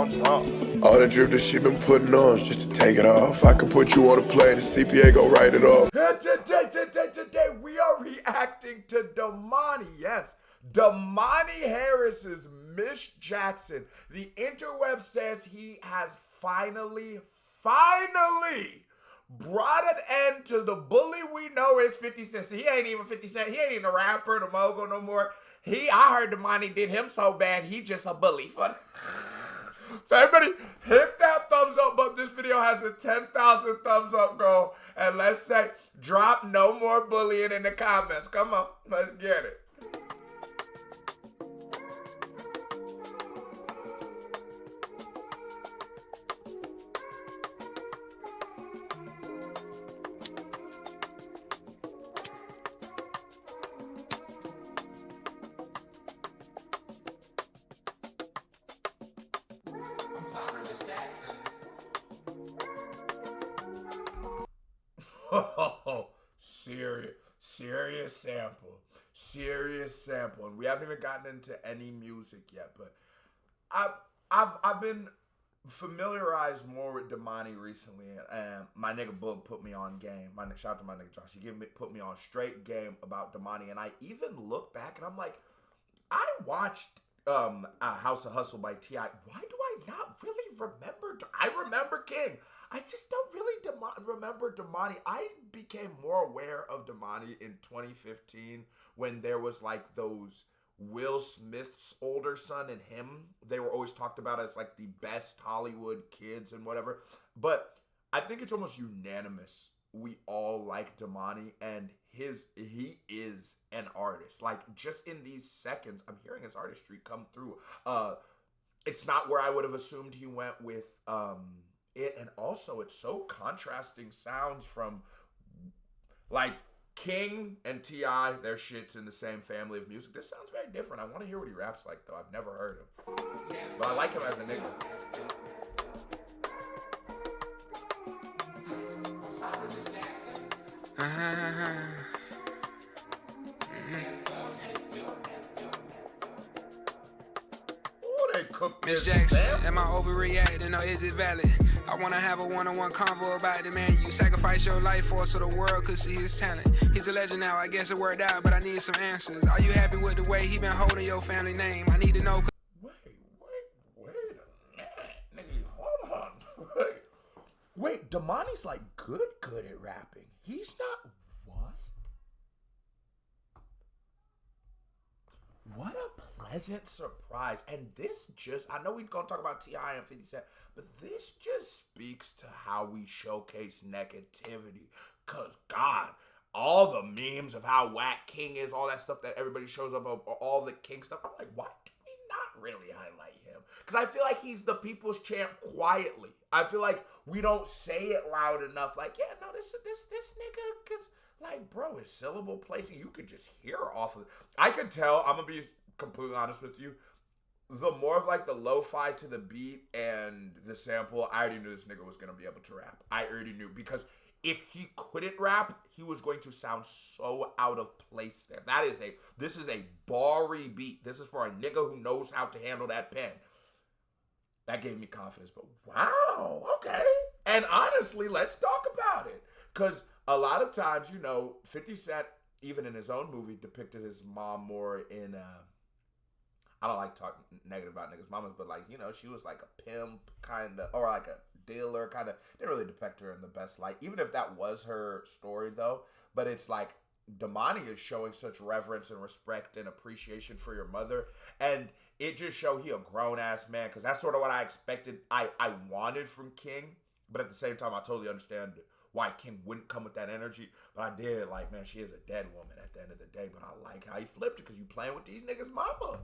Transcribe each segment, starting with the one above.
I'm wrong. All the drip that she been putting on is just to take it off. I can put you on a plane, the CPA gon' write it off. And today, we are reacting to Domani. Yes, Domani Harris's Miss Jackson. The interweb says he has finally brought an end to the bully we know is 50 Cent. So he ain't even 50 Cent. He ain't even a rapper, the mogul no more. I heard Demani did him so bad, he just a bully. So everybody hit that thumbs up button. This video has a 10,000 thumbs up goal. And let's say, drop no more bullying in the comments. Come on, let's get it. Oh, serious sample, and we haven't even gotten into any music yet. But I've been familiarized more with Demani recently, and my nigga Boog put me on game. Shout out to my nigga Josh. He put me on straight game about Demani, and I even look back and I'm like, I watched House of Hustle by T.I. Why do I not really remember? I remember King. I just don't really remember Demani. I became more aware of Demani in 2015 when there was like those Will Smith's older son and him. They were always talked about as like the best Hollywood kids and whatever. But I think it's almost unanimous. We all like Demani, and he is an artist. Like, just in these seconds, I'm hearing his artistry come through. It's not where I would have assumed he went with it, and also it's so contrasting sounds from like King and T.I. Their shit's in the same family of music. This sounds very different. I want to hear what he raps like, though. I've never heard him, but I like him as a nigga. Miss Jackson, am I overreacting or is it valid? I wanna have a one-on-one convo about the man you sacrifice your life for so the world could see his talent. He's a legend now, I guess it worked out, but I need some answers. Are you happy with the way he been holding your family name? I need to know. Wait a minute, nigga, hold on. Wait, Demani's like good at rapping. He's not. What a pleasant surprise. And this I know we're going to talk about T.I. and 50 Cent, but this just speaks to how we showcase negativity. Because, God, all the memes of how whack King is, all that stuff that everybody shows up, all the King stuff, I'm like, why do we not really highlight him? Because I feel like he's the people's champ quietly. I feel like we don't say it loud enough. Like, yeah, no, this nigga, because, like, bro, his syllable placing, you could just hear off of it. I could tell, I'm going to be completely honest with you, the more of, like, the lo-fi to the beat and the sample, I already knew this nigga was going to be able to rap. I already knew, because if he couldn't rap, he was going to sound so out of place there. This is a bari beat. This is for a nigga who knows how to handle that pen. That gave me confidence, but wow, okay. And honestly, let's talk about it. Because a lot of times, 50 Cent, even in his own movie, depicted his mom more in, I don't like talking negative about niggas' mamas, but like, she was like a pimp kind of, or like a dealer kind of. Didn't really depict her in the best light, even if that was her story though. But it's like, Demani is showing such reverence and respect and appreciation for your mother, and it just showed he a grown-ass man, because that's sort of what I expected, I wanted from King, but at the same time, I totally understand why King wouldn't come with that energy, but I did, like, man, she is a dead woman at the end of the day, but I like how he flipped it, because you playing with these niggas' mama.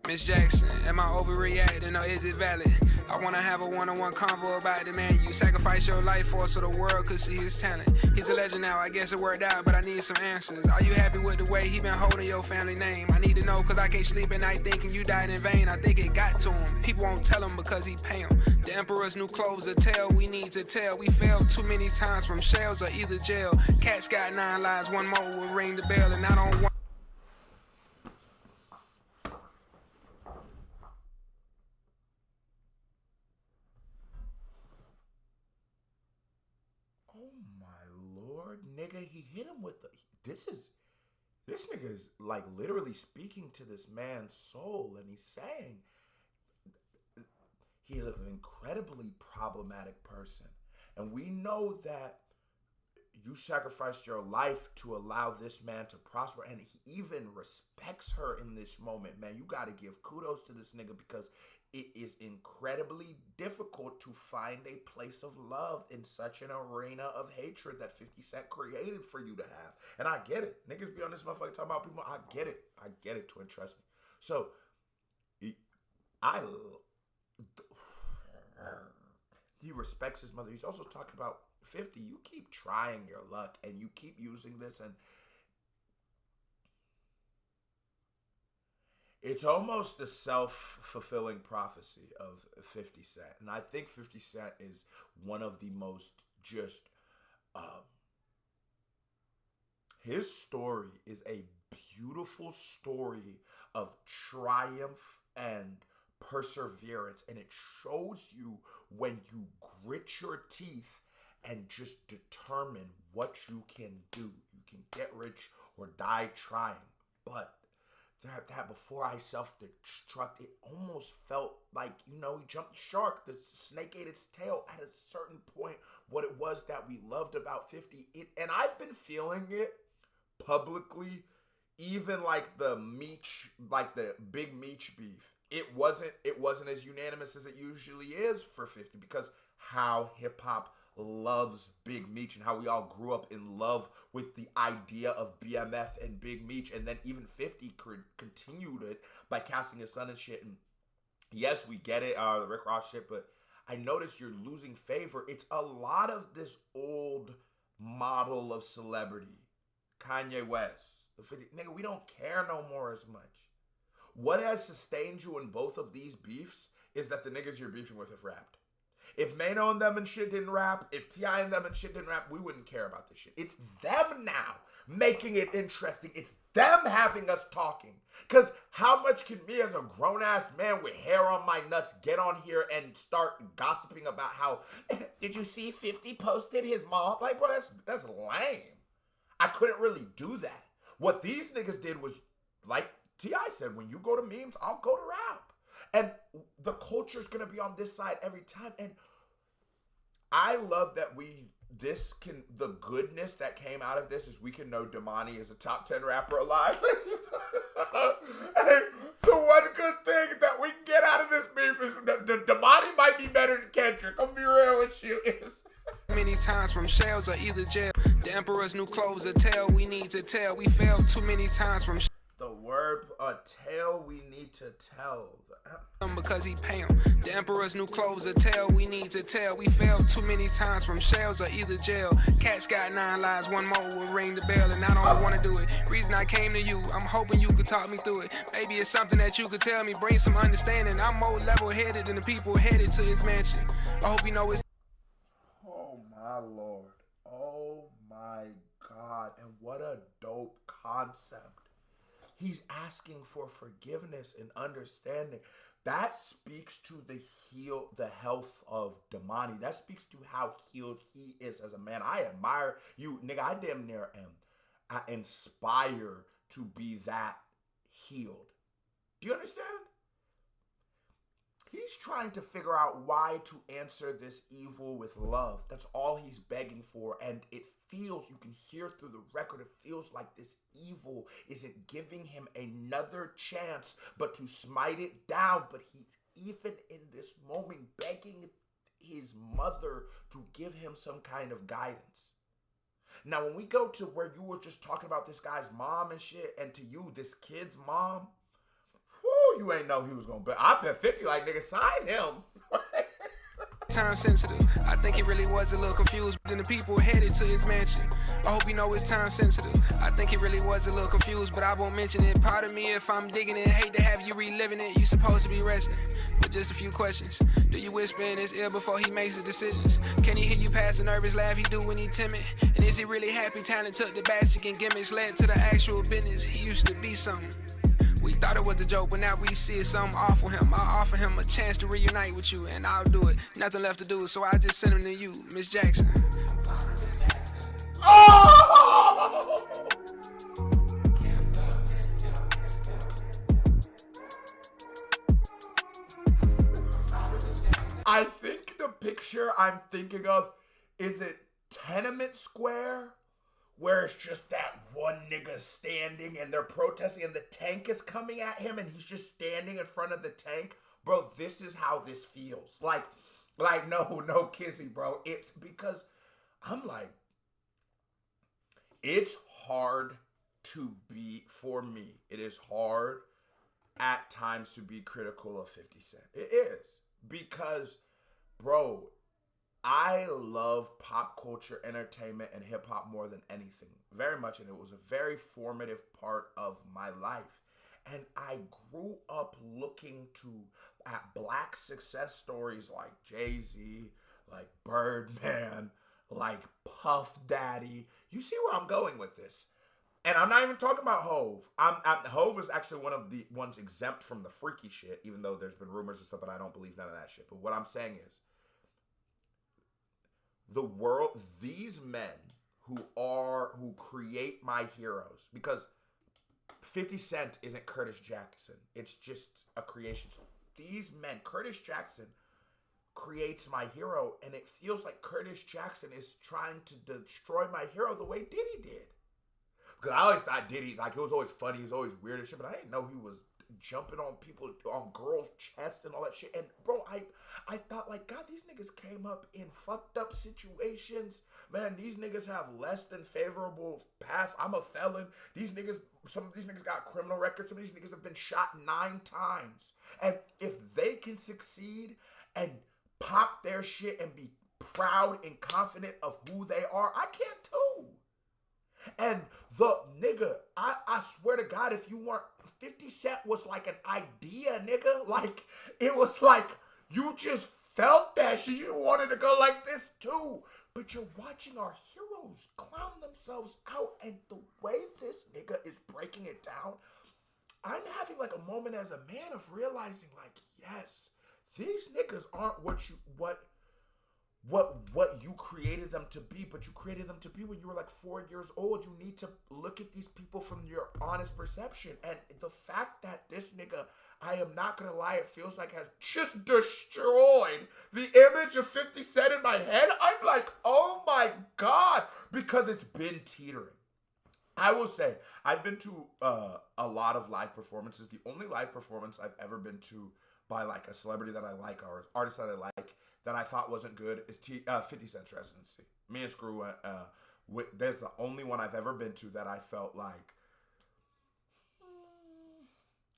Miss Jackson, am I overreacting or is it valid? I wanna have a one-on-one convo about the man you sacrifice your life for so the world could see his talent. He's a legend now, I guess it worked out, but I need some answers. Are you happy with the way he been holding your family name? I need to know, cause I can't sleep at night thinking you died in vain. I think it got to him. People won't tell him because he pay him. The emperor's new clothes a tale we need to tell. We failed too many times from shells or either jail. Cats got 9 lives, one more will ring the bell, and I don't want my Lord, nigga, he hit him with the, this nigga is like literally speaking to this man's soul, and he's saying he is an incredibly problematic person. And we know that you sacrificed your life to allow this man to prosper, and he even respects her in this moment. Man, you got to give kudos to this nigga, because it is incredibly difficult to find a place of love in such an arena of hatred that 50 Cent created for you to have. And I get it. Niggas be on this motherfucker talking about people. I get it. I get it, twin. Trust me. So, he respects his mother. He's also talking about 50. You keep trying your luck, and you keep using this, and it's almost the self-fulfilling prophecy of 50 Cent. And I think 50 Cent is one of the most just, his story is a beautiful story of triumph and perseverance. And it shows you when you grit your teeth and just determine what you can do. You can get rich or die trying. But that before I self-destruct, it almost felt like, you know, he jumped the shark. The snake ate its tail at a certain point. What it was that we loved about 50. And I've been feeling it publicly, even like the big Meech beef. It wasn't as unanimous as it usually is for 50, because how hip-hop loves Big Meech and how we all grew up in love with the idea of BMF and Big Meech, and then even 50 continued it by casting his son and shit. And yes, we get it, the Rick Ross shit, but I noticed you're losing favor. It's a lot of this old model of celebrity. Kanye West, the 50, nigga, we don't care no more as much. What has sustained you in both of these beefs is that the niggas you're beefing with have rapped. If Mano and them and shit didn't rap, if T.I. and them and shit didn't rap, we wouldn't care about this shit. It's them now making it interesting. It's them having us talking. Because how much can me as a grown-ass man with hair on my nuts get on here and start gossiping about how, did you see 50 posted his mom? Like, bro, that's lame. I couldn't really do that. What these niggas did was, like T.I. said, when you go to memes, I'll go to rap. And the culture's going to be on this side every time. And I love that the goodness that came out of this is we can know Domani is a top 10 rapper alive. Hey, the one good thing that we can get out of this beef is Demani might be better than Kendrick. I'm gonna be real with you. Many times from shells or either jail. The emperor's new clothes a tale we need to tell. We failed too many times from the word a tale we need to tell. Because he pay him. The emperor's new clothes a tale we need to tell. We failed too many times from shells or either jail. Cats got 9 lives, one more will ring the bell, and I don't want to do it. Reason I came to you, I'm hoping you could talk me through it. Maybe it's something that you could tell me, bring some understanding. I'm more level-headed than the people headed to his mansion. I hope you know it's... Oh my Lord. Oh my God. And what a dope concept. He's asking for forgiveness and understanding. That speaks to the health of Demani. That speaks to how healed he is as a man. I admire you, nigga. I damn near I inspire to be that healed. Do you understand? He's trying to figure out why to answer this evil with love. That's all he's begging for. And it feels, you can hear through the record, it feels like this evil isn't giving him another chance but to smite it down. But he's even in this moment begging his mother to give him some kind of guidance. Now, when we go to where you were just talking about this guy's mom and shit, and to you, this kid's mom, you ain't know he was gonna bet. I bet 50 like, nigga, sign him. Time sensitive. I think he really was a little confused than the people headed to his mansion. I hope you know it's time sensitive. I think he really was a little confused, but I won't mention it. Pardon me if I'm digging it. Hate to have you reliving it. You supposed to be resting. But just a few questions. Do you whisper in his ear before he makes the decisions? Can he hear you pass the nervous laugh he do when he timid? And is he really happy? Talent took the basket and gimmicks led to the actual business. He used to be something. We thought it was a joke, but now we see it's something awful him. I'll offer him a chance to reunite with you, and I'll do it. Nothing left to do, so I just send him to you, Miss Jackson. Oh! I think the picture I'm thinking of, is it Tenement Square? Where it's just that one nigga standing and they're protesting and the tank is coming at him and he's just standing in front of the tank. Bro, this is how this feels. Like no kizzy, bro. It's because I'm like, it's hard to be, for me, it is hard at times to be critical of 50 Cent. It is. Because, bro, I love pop culture, entertainment, and hip hop more than anything. Very much, and it was a very formative part of my life. And I grew up looking at black success stories like Jay-Z, like Birdman, like Puff Daddy. You see where I'm going with this. And I'm not even talking about Hove. Hove is actually one of the ones exempt from the freaky shit, even though there's been rumors and stuff, but I don't believe none of that shit. But what I'm saying is, the world, these men who create my heroes, because 50 Cent isn't Curtis Jackson. It's just a creation. So these men, Curtis Jackson creates my hero, and it feels like Curtis Jackson is trying to destroy my hero the way Diddy did. Because I always thought Diddy, like, it was always funny, he was always weird and shit, but I didn't know he was jumping on people, on girls' chests and all that shit. And bro, I thought, like, God, these niggas came up in fucked up situations. Man, these niggas have less than favorable past. I'm a felon. Some of these niggas got criminal records. Some of these niggas have been shot 9 times. And if they can succeed and pop their shit and be proud and confident of who they are, I can too. And the nigga, I swear to God, if you weren't, 50 Cent was like an idea, nigga. Like, it was like, you just felt that shit. You wanted to go like this too. But you're watching our heroes clown themselves out. And the way this nigga is breaking it down, I'm having like a moment as a man of realizing, like, yes, these niggas aren't what you created them to be, but you created them to be when you were like 4 years old. You need to look at these people from your honest perception. And the fact that this nigga, I am not gonna lie, it feels like has just destroyed the image of 50 Cent in my head. I'm like, oh my God, because it's been teetering. I will say, I've been to a lot of live performances. The only live performance I've ever been to by like a celebrity that I like or artist that I like that I thought wasn't good is 50 Cent's residency. Me and Screw went, there's the only one I've ever been to that I felt like,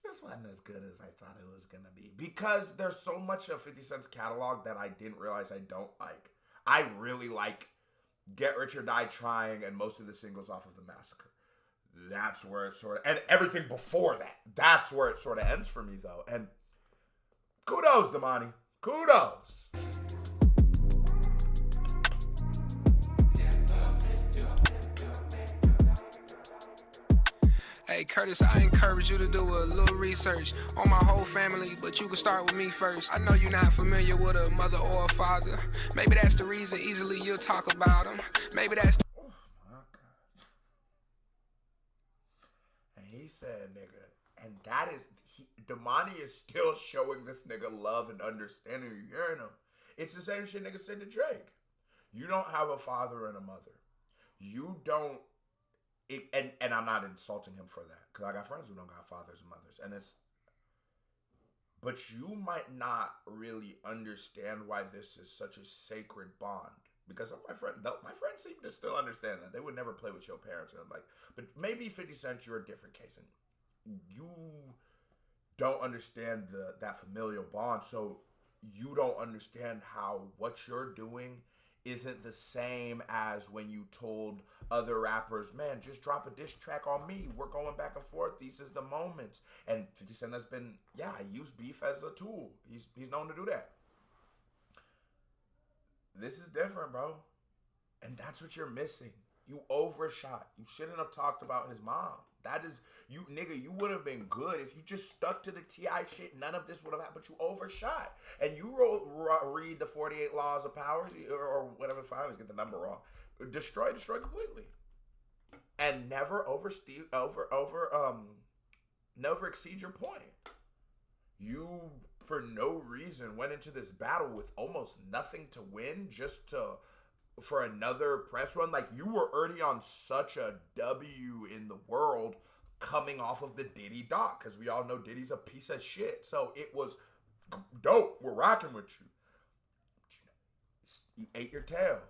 this wasn't as good as I thought it was going to be. Because there's so much of 50 Cent's catalog that I didn't realize I don't like. I really like Get Rich or Die Trying and most of the singles off of The Massacre. That's where it sort of, and everything before that, that's where it sort of ends for me though. And kudos, Demani. Kudos. Hey Curtis, I encourage you to do a little research on my whole family, but you can start with me first. I know you're not familiar with a mother or a father. Maybe that's the reason easily you'll talk about them. Maybe that's the... Oh my God. And he said, nigga, and that is, Domani is still showing this nigga love and understanding. You're hearing him. It's the same shit nigga said to Drake. You don't have a father and a mother. You don't. And I'm not insulting him for that, because I got friends who don't got fathers and mothers, and it's, but you might not really understand why this is such a sacred bond, because some of my friends seem to still understand that. They would never play with your parents, and I'm like, but maybe 50 Cent, you're a different case, and you don't understand that familial bond, so you don't understand how what you're doing isn't the same as when you told other rappers, man, just drop a diss track on me. We're going back and forth. These is the moments. And 50 Cent has been, I use beef as a tool. He's known to do that. This is different, bro. And that's what you're missing. You overshot. You shouldn't have talked about his mom. That is, you nigga, you would have been good if you just stuck to the T.I. shit. None of this would have happened, but you overshot. And you read the 48 Laws of Power, or whatever, I always get the number wrong. destroy completely. And never never exceed your point. You, for no reason, went into this battle with almost nothing to win for another press run. Like, you were already on such a W in the world coming off of the Diddy doc, because we all know Diddy's a piece of shit. So it was dope. We're rocking with you. You ate your tail.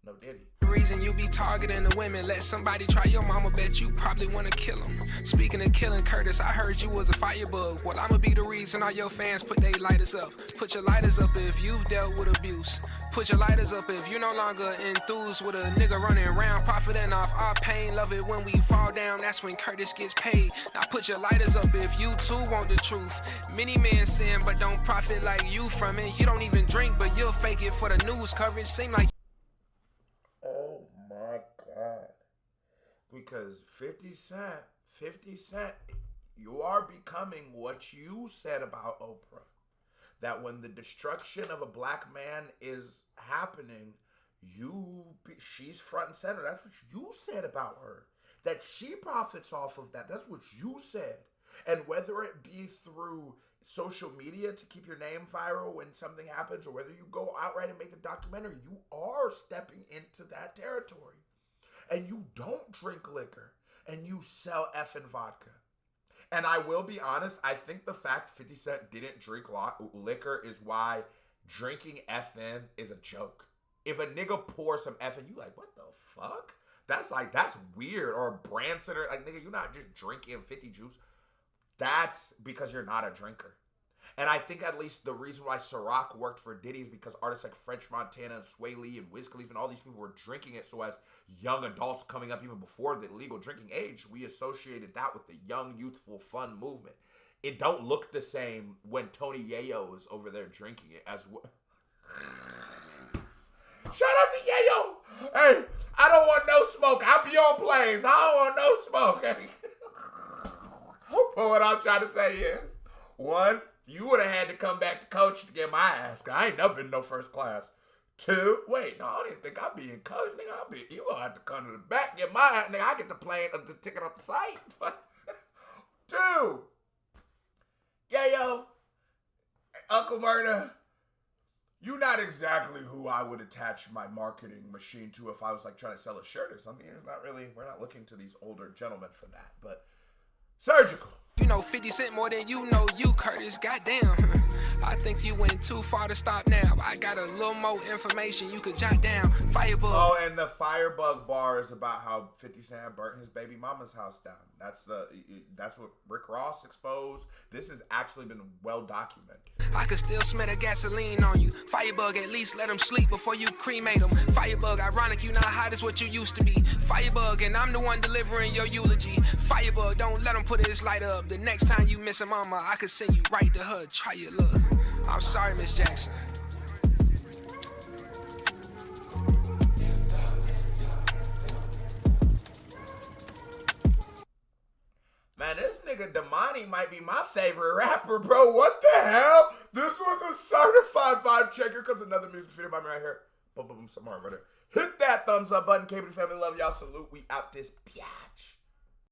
No Diddy. The reason you be targeting the women, let somebody try your mama, bet you probably wanna kill him. Speaking of killing Curtis, I heard you was a firebug. Well, I'ma be the reason all your fans put their lighters up. Put your lighters up if you've dealt with abuse. Put your lighters up if you no longer enthused with a nigga running around, profiting off our pain. Love it when we fall down, that's when Curtis gets paid. Now put your lighters up if you too want the truth. Many men sin but don't profit like you from it. You don't even drink but you'll fake it for the news coverage. Seem like because 50 Cent, you are becoming what you said about Oprah. That when the destruction of a black man is happening, she's front and center. That's what you said about her. That she profits off of that. That's what you said. And whether it be through social media to keep your name viral when something happens, or whether you go outright and make a documentary, you are stepping into that territory. And you don't drink liquor, and you sell effing vodka. And I will be honest, I think the fact 50 Cent didn't drink liquor is why drinking effing is a joke. If a nigga pours some effing, you like, what the fuck? That's weird. Or Branson, or like, nigga, you're not just drinking 50 juice. That's because you're not a drinker. And I think at least the reason why Ciroc worked for Diddy is because artists like French Montana and Sway Lee and Wiz Khalifa and all these people were drinking it. So as young adults coming up even before the legal drinking age, we associated that with the young, youthful, fun movement. It don't look the same when Tony Yayo is over there drinking it as well. Shout out to Yayo! Hey, I don't want no smoke. I'll be on planes. I don't want no smoke. Hey. But what I'm trying to say is, one, you would have had to come back to coach to get my ass. I ain't never been no first class. Two, wait, no, I don't even think I'll be in coach, nigga. You gonna have to come to the back, get my ass, nigga. I get the plane, the ticket off the site. Two, yeah, yo, Uncle Murda, you not exactly who I would attach my marketing machine to if I was like trying to sell a shirt or something. It's not really, we're not looking to these older gentlemen for that, but surgical. You know 50 Cent more than you know you, Curtis. Goddamn. I think you went too far to stop now. I got a little more information you could jot down. Firebug. Oh, and the Firebug bar is about how 50 Cent burnt his baby mama's house down. That's what Rick Ross exposed. This has actually been well documented. I could still smell the gasoline on you. Firebug, at least let him sleep before you cremate him. Firebug, ironic you not hot as what you used to be. Firebug, and I'm the one delivering your eulogy. Firebug, don't let him put his light up. The next time you miss a mama, I could send you right to her. Try your luck. I'm sorry, Miss Jackson. Man, this nigga Demani might be my favorite rapper, bro. What the hell? This was a certified vibe check. Here comes another music video by me right here. Boom, boom, boom, somewhere right there. Hit that thumbs up button. Cable family, love y'all. Salute. We out this biatch.